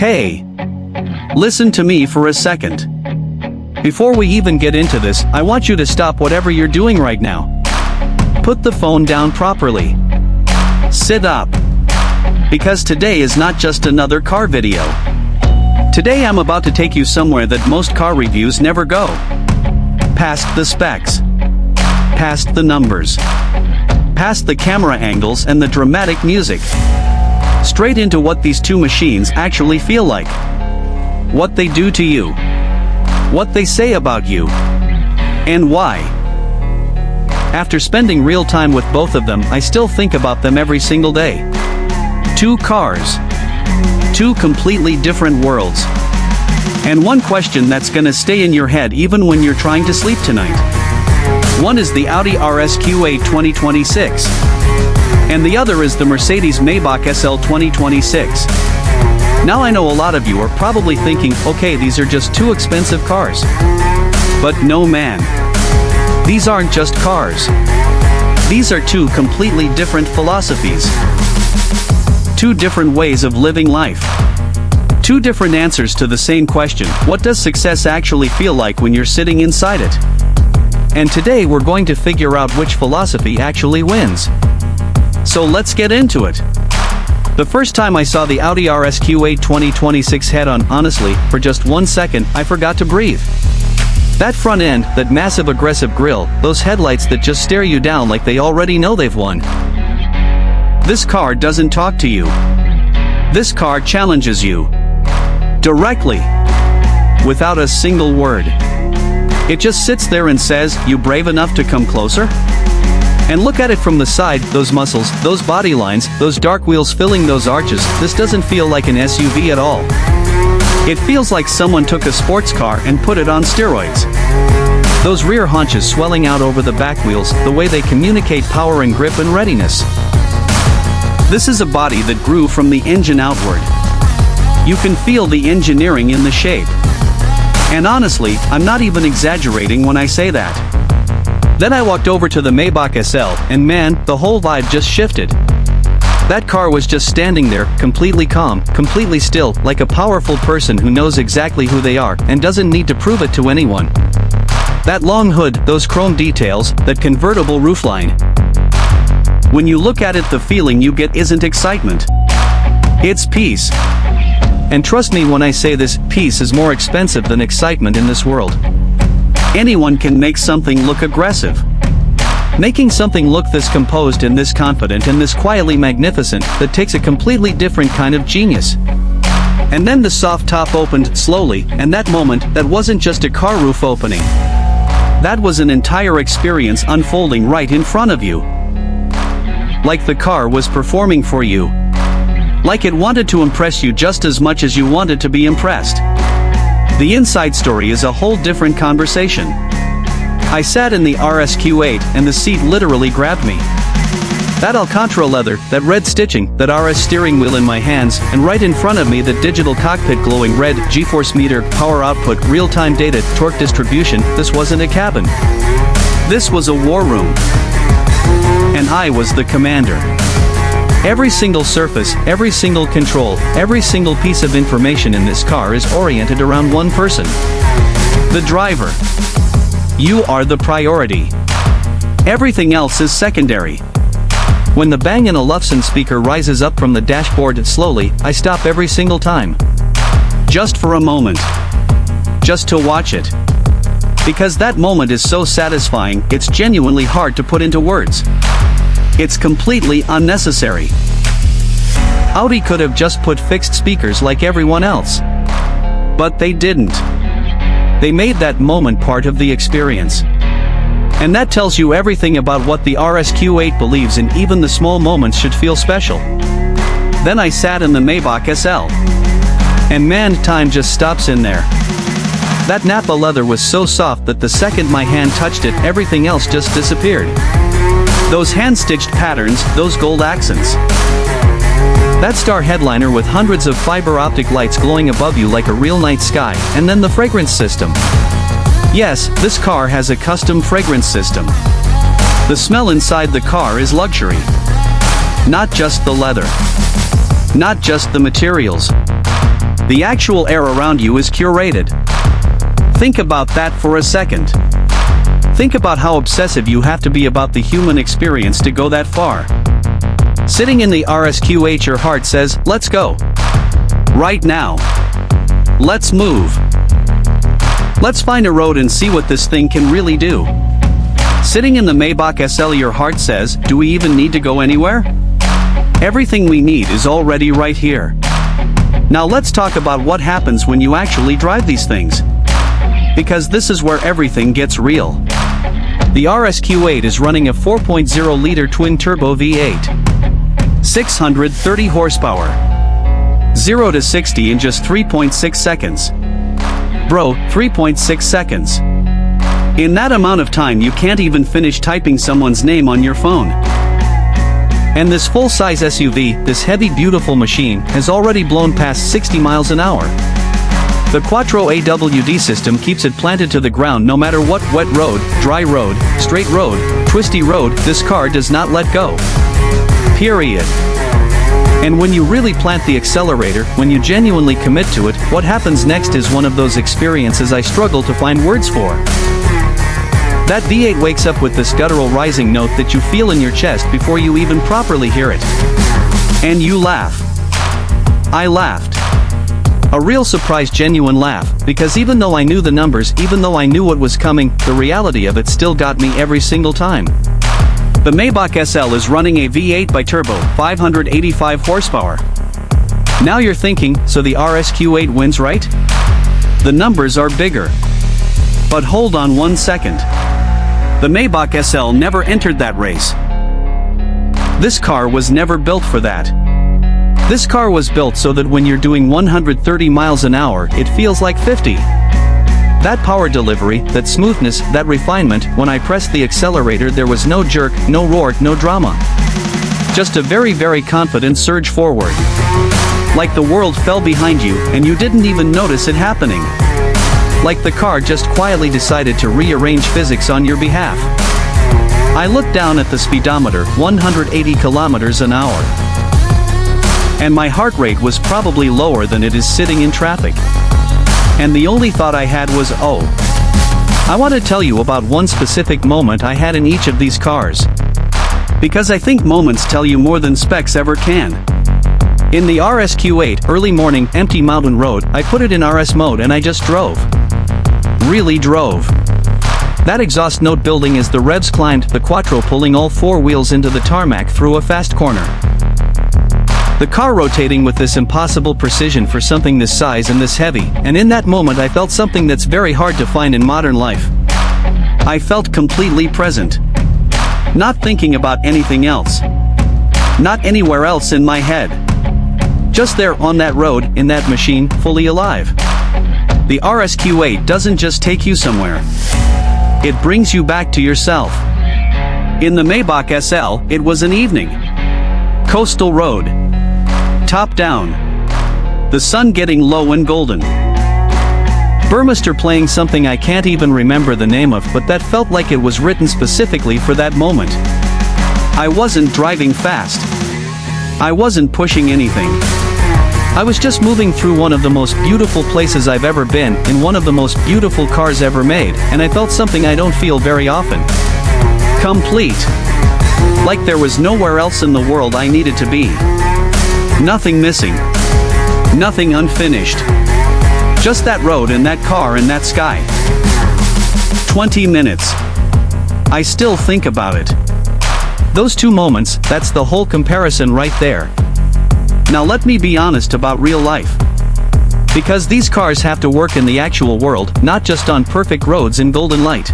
Hey! Listen to me for a second. Before we even get into this, I want you to stop whatever you're doing right now. Put the phone down properly. Sit up. Because today is not just another car video. Today I'm about to take you somewhere that most car reviews never go. Past the specs. Past the numbers. Past the camera angles and the dramatic music. Straight into what these two machines actually feel like. What they do to you. What they say about you. And why. After spending real time with both of them, I still think about them every single day. Two cars. Two completely different worlds. And one question that's gonna stay in your head even when you're trying to sleep tonight. One is the Audi RS Q8 2026. And the other is the Mercedes Maybach SL 2026. Now I know a lot of you are probably thinking, okay, these are just two expensive cars. But no man. These aren't just cars. These are two completely different philosophies. Two different ways of living life. Two different answers to the same question, what does success actually feel like when you're sitting inside it? And today we're going to figure out which philosophy actually wins. So let's get into it. The first time I saw the Audi RS Q8 2026 head-on, honestly, for just 1 second, I forgot to breathe. That front end, that massive aggressive grille, those headlights that just stare you down like they already know they've won. This car doesn't talk to you. This car challenges you. Directly. Without a single word. It just sits there and says, you brave enough to come closer? And look at it from the side, those muscles, those body lines, those dark wheels filling those arches, this doesn't feel like an SUV at all. It feels like someone took a sports car and put it on steroids. Those rear haunches swelling out over the back wheels, the way they communicate power and grip and readiness. This is a body that grew from the engine outward. You can feel the engineering in the shape. And honestly, I'm not even exaggerating when I say that. Then I walked over to the Maybach SL, and man, the whole vibe just shifted. That car was just standing there, completely calm, completely still, like a powerful person who knows exactly who they are, and doesn't need to prove it to anyone. That long hood, those chrome details, that convertible roofline. When you look at it, the feeling you get isn't excitement. It's peace. And trust me when I say this, peace is more expensive than excitement in this world. Anyone can make something look aggressive. Making something look this composed and this confident and this quietly magnificent, that takes a completely different kind of genius. And then the soft top opened slowly, and that moment, that wasn't just a car roof opening. That was an entire experience unfolding right in front of you. Like the car was performing for you. Like it wanted to impress you just as much as you wanted to be impressed. The inside story is a whole different conversation. I sat in the RS Q8 and the seat literally grabbed me. That Alcantara leather, that red stitching, that RS steering wheel in my hands, and right in front of me the digital cockpit glowing red, G-force meter, power output, real-time data, torque distribution. This wasn't a cabin. This was a war room. And I was the commander. Every single surface, every single control, every single piece of information in this car is oriented around one person. The driver. You are the priority. Everything else is secondary. When the Bang & Olufsen speaker rises up from the dashboard slowly, I stop every single time. Just for a moment. Just to watch it. Because that moment is so satisfying, it's genuinely hard to put into words. It's completely unnecessary. Audi could have just put fixed speakers like everyone else. But they didn't. They made that moment part of the experience. And that tells you everything about what the RS Q8 believes in. Even the small moments should feel special. Then I sat in the Maybach SL. And man, time just stops in there. That Napa leather was so soft that the second my hand touched it, everything else just disappeared. Those hand-stitched patterns, those gold accents. That star headliner with hundreds of fiber optic lights glowing above you like a real night sky, and then the fragrance system. Yes, this car has a custom fragrance system. The smell inside the car is luxury. Not just the leather. Not just the materials. The actual air around you is curated. Think about that for a second. Think about how obsessive you have to be about the human experience to go that far. Sitting in the RS Q8, your heart says, let's go. Right now. Let's move. Let's find a road and see what this thing can really do. Sitting in the Maybach SL, your heart says, do we even need to go anywhere? Everything we need is already right here. Now let's talk about what happens when you actually drive these things. Because this is where everything gets real. The RS Q8 is running a 4.0-liter twin-turbo V8. 630 horsepower. 0 to 60 in just 3.6 seconds. Bro, 3.6 seconds. In that amount of time you can't even finish typing someone's name on your phone. And this full-size SUV, this heavy beautiful machine, has already blown past 60 miles an hour. The Quattro AWD system keeps it planted to the ground no matter what wet road, dry road, straight road, twisty road, this car does not let go. Period. And when you really plant the accelerator, when you genuinely commit to it, what happens next is one of those experiences I struggle to find words for. That V8 wakes up with this guttural rising note that you feel in your chest before you even properly hear it. And you laugh. I laughed. A real surprise, genuine laugh, because even though I knew the numbers, even though I knew what was coming, the reality of it still got me every single time. The Maybach SL is running a V8 bi-turbo, 585 horsepower. Now you're thinking, so the RS Q8 wins, right? The numbers are bigger. But hold on one second. The Maybach SL never entered that race. This car was never built for that. This car was built so that when you're doing 130 miles an hour, it feels like 50. That power delivery, that smoothness, that refinement, when I pressed the accelerator there was no jerk, no roar, no drama. Just a very, very confident surge forward. Like the world fell behind you, and you didn't even notice it happening. Like the car just quietly decided to rearrange physics on your behalf. I looked down at the speedometer, 180 kilometers an hour. And my heart rate was probably lower than it is sitting in traffic. And the only thought I had was, oh. I want to tell you about one specific moment I had in each of these cars. Because I think moments tell you more than specs ever can. In the RS Q8, early morning, empty mountain road, I put it in RS mode and I just drove. Really drove. That exhaust note building as the revs climbed, the Quattro pulling all four wheels into the tarmac through a fast corner. The car rotating with this impossible precision for something this size and this heavy, and in that moment I felt something that's very hard to find in modern life. I felt completely present. Not thinking about anything else. Not anywhere else in my head. Just there on that road, in that machine, fully alive. The RS Q8 doesn't just take you somewhere. It brings you back to yourself. In the Maybach SL, it was an evening. Coastal road. Top down. The sun getting low and golden. Burmester playing something I can't even remember the name of, but that felt like it was written specifically for that moment. I wasn't driving fast. I wasn't pushing anything. I was just moving through one of the most beautiful places I've ever been, in one of the most beautiful cars ever made, and I felt something I don't feel very often. Complete. Like there was nowhere else in the world I needed to be. Nothing missing. Nothing unfinished. Just that road and that car and that sky. 20 minutes. I still think about it. Those two moments, that's the whole comparison right there. Now let me be honest about real life. Because these cars have to work in the actual world, not just on perfect roads in golden light.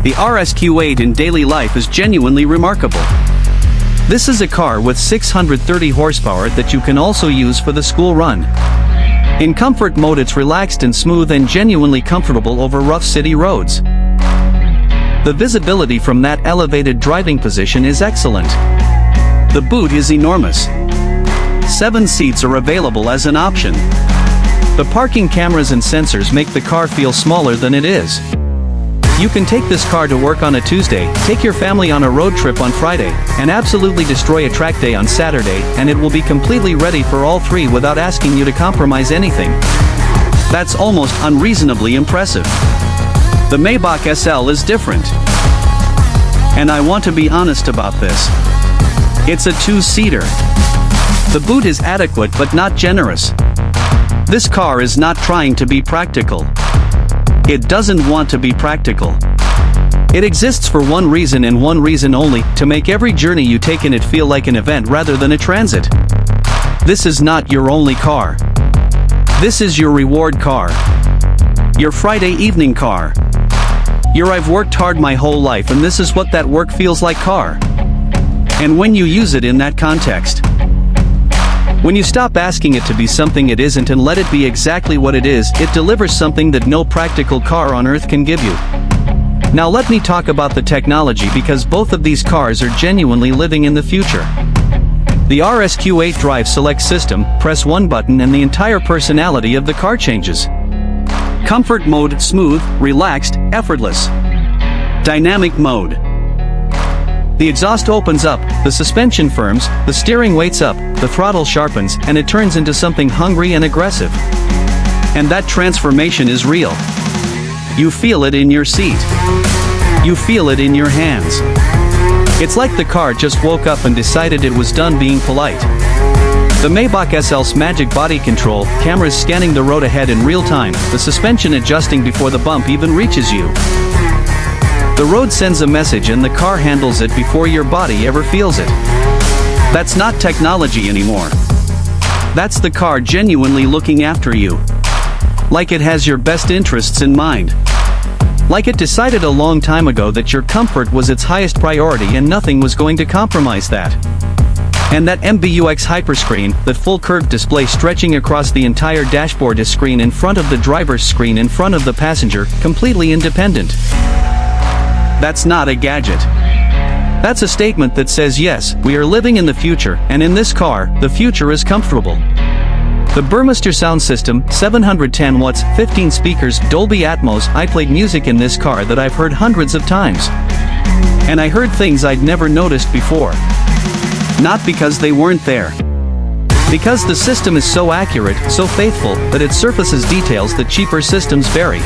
The RS Q8 in daily life is genuinely remarkable. This is a car with 630 horsepower that you can also use for the school run. In comfort mode it's relaxed and smooth and genuinely comfortable over rough city roads. The visibility from that elevated driving position is excellent. The boot is enormous. 7 seats are available as an option. The parking cameras and sensors make the car feel smaller than it is. You can take this car to work on a Tuesday, take your family on a road trip on Friday, and absolutely destroy a track day on Saturday, and it will be completely ready for all three without asking you to compromise anything. That's almost unreasonably impressive. The Maybach SL is different. And I want to be honest about this. It's a two-seater. The boot is adequate but not generous. This car is not trying to be practical. It doesn't want to be practical. It exists for one reason and one reason only, to make every journey you take in it feel like an event rather than a transit. This is not your only car. This is your reward car. Your Friday evening car. Your I've worked hard my whole life and this is what that work feels like car. And when you use it in that context, when you stop asking it to be something it isn't and let it be exactly what it is, it delivers something that no practical car on earth can give you. Now let me talk about the technology, because both of these cars are genuinely living in the future. The RS Q8 drive select system, press one button and the entire personality of the car changes. Comfort mode, smooth, relaxed, effortless. Dynamic mode. The exhaust opens up, the suspension firms, the steering weights up, the throttle sharpens, and it turns into something hungry and aggressive. And that transformation is real. You feel it in your seat. You feel it in your hands. It's like the car just woke up and decided it was done being polite. The Maybach SL's magic body control, cameras scanning the road ahead in real time, the suspension adjusting before the bump even reaches you. The road sends a message and the car handles it before your body ever feels it. That's not technology anymore. That's the car genuinely looking after you. Like it has your best interests in mind. Like it decided a long time ago that your comfort was its highest priority and nothing was going to compromise that. And that MBUX hyperscreen, that full curved display stretching across the entire dashboard, is screen in front of the driver's screen in front of the passenger, completely independent. That's not a gadget. That's a statement that says yes, we are living in the future, and in this car, the future is comfortable. The Burmester sound system, 710 watts, 15 speakers, Dolby Atmos. I played music in this car that I've heard hundreds of times. And I heard things I'd never noticed before. Not because they weren't there. Because the system is so accurate, so faithful, that it surfaces details that cheaper systems bury.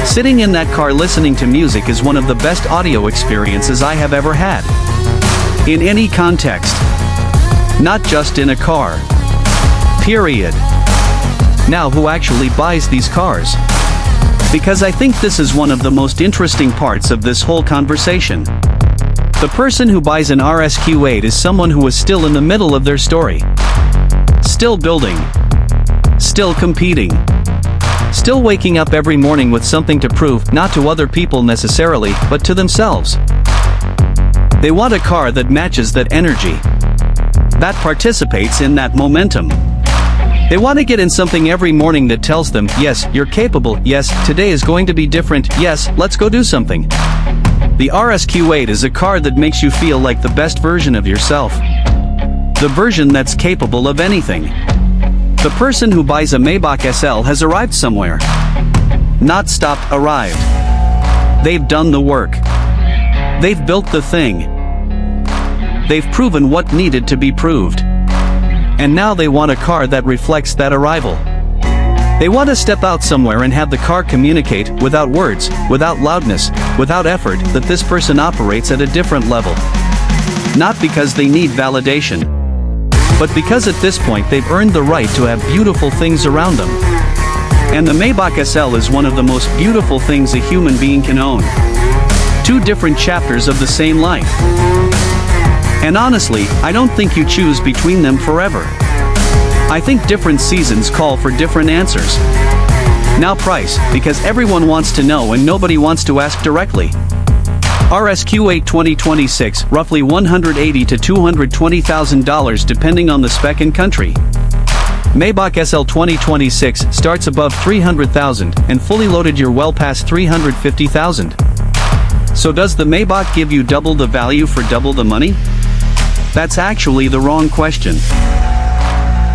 Sitting in that car listening to music is one of the best audio experiences I have ever had. In any context. Not just in a car. Period. Now who actually buys these cars? Because I think this is one of the most interesting parts of this whole conversation. The person who buys an RS Q8 is someone who is still in the middle of their story. Still building. Still competing. Still waking up every morning with something to prove, not to other people necessarily, but to themselves. They want a car that matches that energy. That participates in that momentum. They want to get in something every morning that tells them, yes, you're capable, yes, today is going to be different, yes, let's go do something. The RS Q8 is a car that makes you feel like the best version of yourself. The version that's capable of anything. The person who buys a Maybach SL has arrived somewhere. Not stopped, arrived. They've done the work. They've built the thing. They've proven what needed to be proved. And now they want a car that reflects that arrival. They want to step out somewhere and have the car communicate, without words, without loudness, without effort, that this person operates at a different level. Not because they need validation, but because at this point they've earned the right to have beautiful things around them. And the Maybach SL is one of the most beautiful things a human being can own. Two different chapters of the same life. And honestly, I don't think you choose between them forever. I think different seasons call for different answers. Now price, because everyone wants to know and nobody wants to ask directly. RS Q8 2026, roughly $180,000 to $220,000 depending on the spec and country. Maybach SL 2026 starts above $300,000 and fully loaded you're well past $350,000. So does the Maybach give you double the value for double the money? That's actually the wrong question.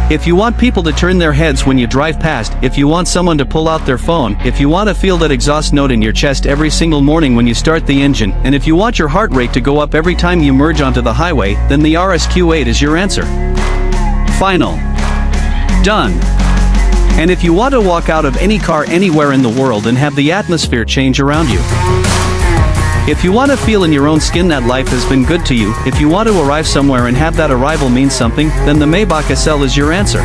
If you want people to turn their heads when you drive past, if you want someone to pull out their phone, if you want to feel that exhaust note in your chest every single morning when you start the engine, and if you want your heart rate to go up every time you merge onto the highway, then the RS Q8 is your answer. Final. Done. And if you want to walk out of any car anywhere in the world and have the atmosphere change around you. If you want to feel in your own skin that life has been good to you, if you want to arrive somewhere and have that arrival mean something, then the Maybach SL is your answer.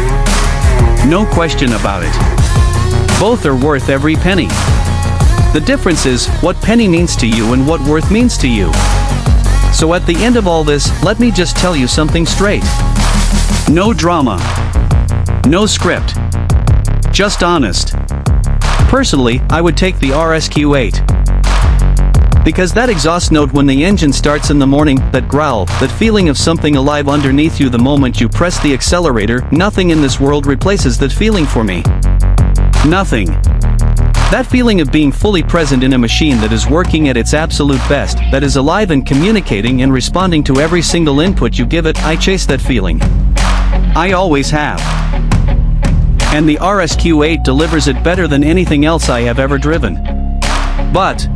No question about it. Both are worth every penny. The difference is what penny means to you and what worth means to you. So at the end of all this, let me just tell you something straight. No drama. No script. Just honest. Personally, I would take the RS Q8. Because that exhaust note when the engine starts in the morning, that growl, that feeling of something alive underneath you the moment you press the accelerator, nothing in this world replaces that feeling for me. Nothing. That feeling of being fully present in a machine that is working at its absolute best, that is alive and communicating and responding to every single input you give it, I chase that feeling. I always have. And the RS Q8 delivers it better than anything else I have ever driven. But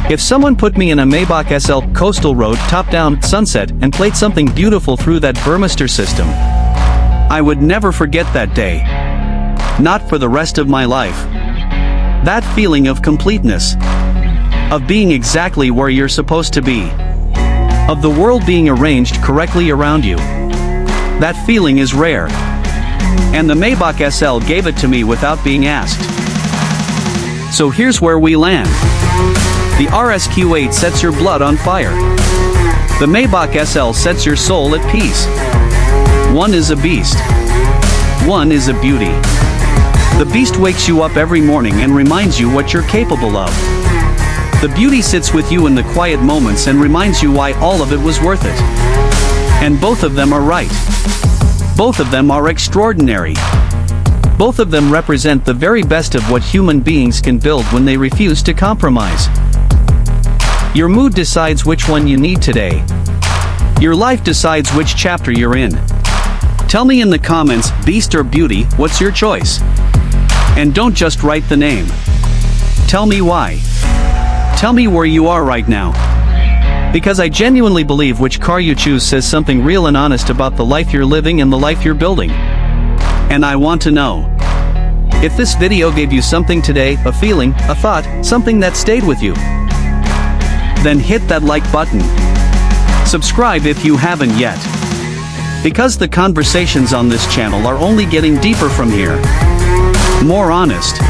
if someone put me in a Maybach SL coastal road top-down sunset and played something beautiful through that Burmester system, I would never forget that day. Not for the rest of my life. That feeling of completeness. Of being exactly where you're supposed to be. Of the world being arranged correctly around you. That feeling is rare. And the Maybach SL gave it to me without being asked. So here's where we land. The RS Q8 sets your blood on fire. The Maybach SL sets your soul at peace. One is a beast. One is a beauty. The beast wakes you up every morning and reminds you what you're capable of. The beauty sits with you in the quiet moments and reminds you why all of it was worth it. And both of them are right. Both of them are extraordinary. Both of them represent the very best of what human beings can build when they refuse to compromise. Your mood decides which one you need today. Your life decides which chapter you're in. Tell me in the comments, beast or beauty, what's your choice? And don't just write the name. Tell me why. Tell me where you are right now. Because I genuinely believe which car you choose says something real and honest about the life you're living and the life you're building. And I want to know. If this video gave you something today, a feeling, a thought, something that stayed with you, then hit that like button. Subscribe if you haven't yet. Because the conversations on this channel are only getting deeper from here. More honest.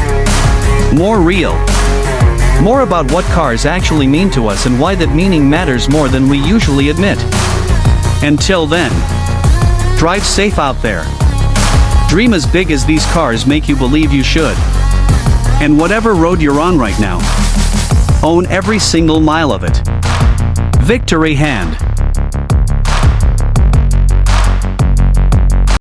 More real. More about what cars actually mean to us and why that meaning matters more than we usually admit. Until then, drive safe out there. Dream as big as these cars make you believe you should. And whatever road you're on right now, own every single mile of it. Victory hand.